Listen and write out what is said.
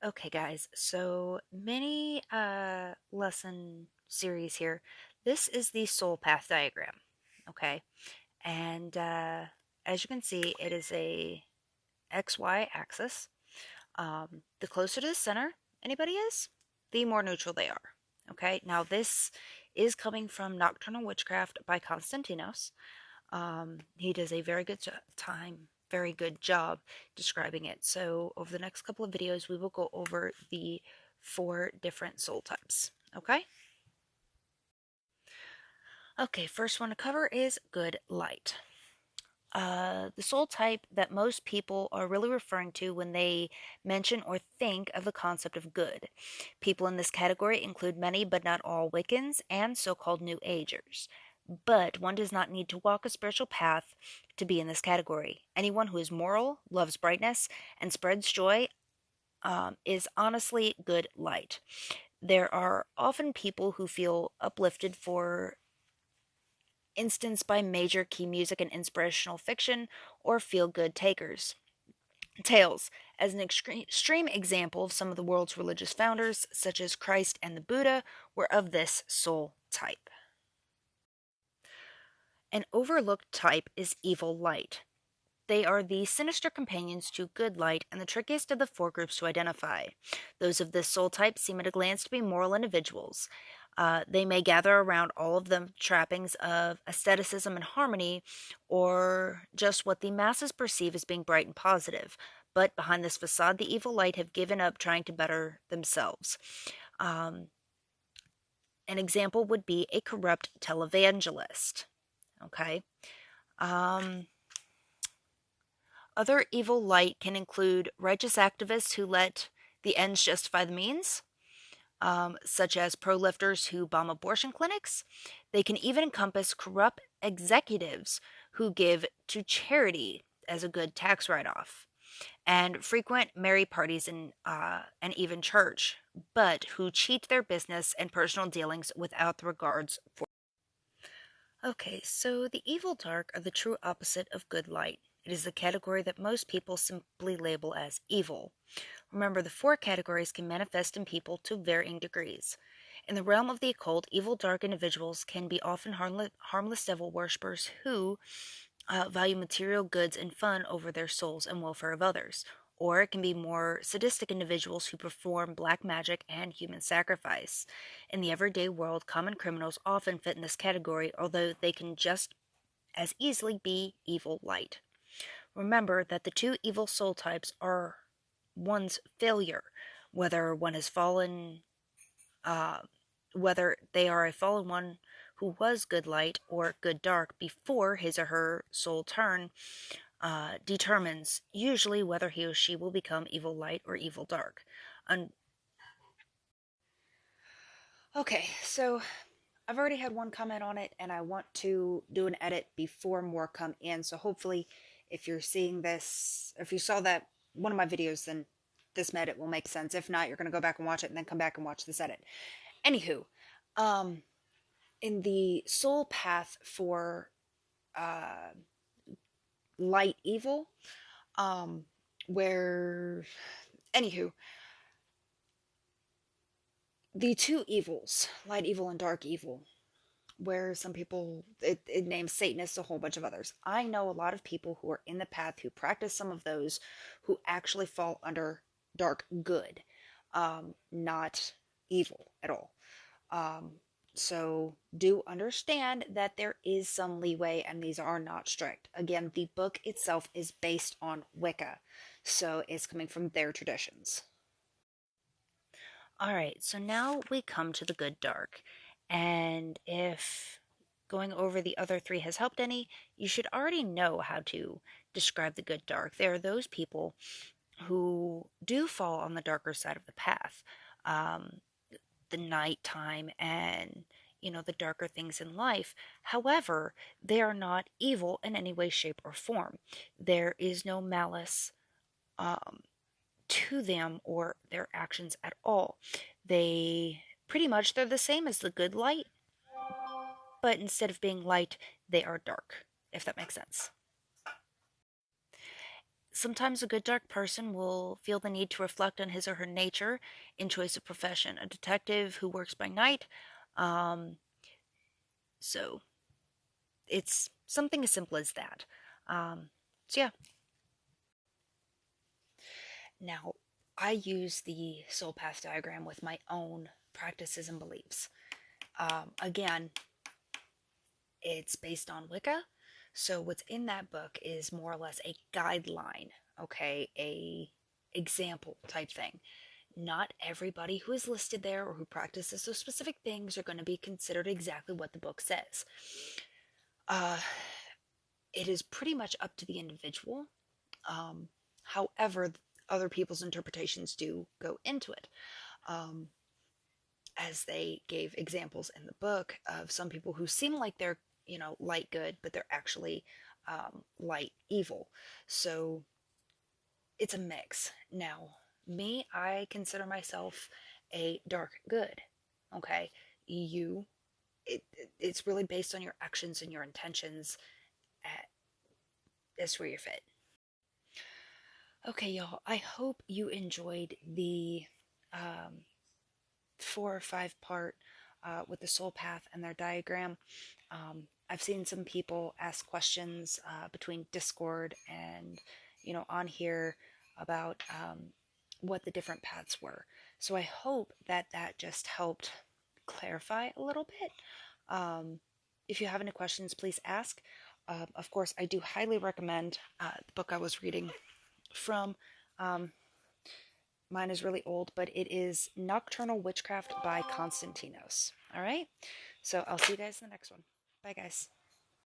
Okay, guys, so mini lesson series here. This is the soul path diagram, okay? And as you can see, it is a XY axis. The closer to the center anybody is, the more neutral they are, okay? Now, this is coming from Nocturnal Witchcraft by Konstantinos. He does a very good job describing it. So over the next couple of videos, we will go over the 4 different soul types. Okay? Okay, first one to cover is good light. The soul type that most people are really referring to when they mention or think of the concept of good. People in this category include many but not all Wiccans and so called New Agers. But one does not need to walk a spiritual path to be in this category. Anyone who is moral, loves brightness, and spreads joy is honestly good light. There are often people who feel uplifted, for instance, by major key music and inspirational fiction, or feel good tales. As an extreme example of some of the world's religious founders, such as Christ and the Buddha, were of this soul type. An overlooked type is evil light. They are the sinister companions to good light and the trickiest of the 4 groups to identify. Those of this soul type seem at a glance to be moral individuals. They may gather around all of the trappings of aestheticism and harmony, or just what the masses perceive as being bright and positive. But behind this facade, the evil light have given up trying to better themselves. Um, an example would be a corrupt televangelist. Okay. Um, Other evil light can include righteous activists who let the ends justify the means, such as pro-lifters who bomb abortion clinics. They can even encompass corrupt executives who give to charity as a good tax write-off, and frequent merry parties and even church, but who cheat their business and personal dealings without the regards for. Okay, so the evil dark are the true opposite of good light. It is the category that most people simply label as evil. Remember, the 4 categories can manifest in people to varying degrees. In the realm of the occult, evil dark individuals can be often harmless devil worshippers who value material goods and fun over their souls and welfare of others. Or it can be more sadistic individuals who perform black magic and human sacrifice. In the everyday world, common criminals often fit in this category, although they can just as easily be evil light. Remember that the 2 evil soul types are one's failure, whether one has fallen, uh, whether they are a fallen one who was good light or good dark before his or her soul turn, determines usually whether he or she will become evil light or evil dark. Okay, so I've already had one comment on it, and I want to do an edit before more come in. So hopefully, if you're seeing this, if you saw that one of my videos, then this edit will make sense. If not, you're going to go back and watch it and then come back and watch this edit. Anywho, um, in the soul path for uh, light evil, um, where, anywho, the 2 evils, light evil and dark evil, where some people, it names Satanists, a whole bunch of others. I know a lot of people who are in the path who practice some of those who actually fall under dark good, not evil at all. Um, so do understand that there is some leeway and these are not strict. Again, the book itself is based on Wicca, so it's coming from their traditions. All right, so now we come to the good dark. And if going over the other 3 has helped any, you should already know how to describe the good dark. There are those people who do fall on the darker side of the path, um, the nighttime and the darker things in life. However, they are not evil in any way, shape, or form. There is no malice um, to them or their actions at all. They pretty much they're the same as the good light, but instead of being light, they are dark, if that makes sense. Sometimes a good dark person will feel the need to reflect on his or her nature in choice of profession. A detective who works by night. Um, so it's something as simple as that. So yeah. Now, I use the soul path diagram with my own practices and beliefs. Again, it's based on Wicca. So what's in that book is more or less a guideline, okay, a example type thing. Not everybody who is listed there or who practices those specific things are going to be considered exactly what the book says. Uh, it is pretty much up to the individual. However, other people's interpretations do go into it. Um, as they gave examples in the book of some people who seem like they're, light good, but they're actually light evil. So it's a mix. Now, me, I consider myself a dark good. Okay, you, it's really based on your actions and your intentions. That's where you're fit. Okay, y'all. I hope you enjoyed the 4 or 5 part with the soul path and their diagram. I've seen some people ask questions between Discord and on here about what the different paths were. So I hope that just helped clarify a little bit. If you have any questions, please ask. Of course, I do highly recommend the book I was reading from. Mine is really old, but it is Nocturnal Witchcraft by Konstantinos. All right? So I'll see you guys in the next one. Bye, guys.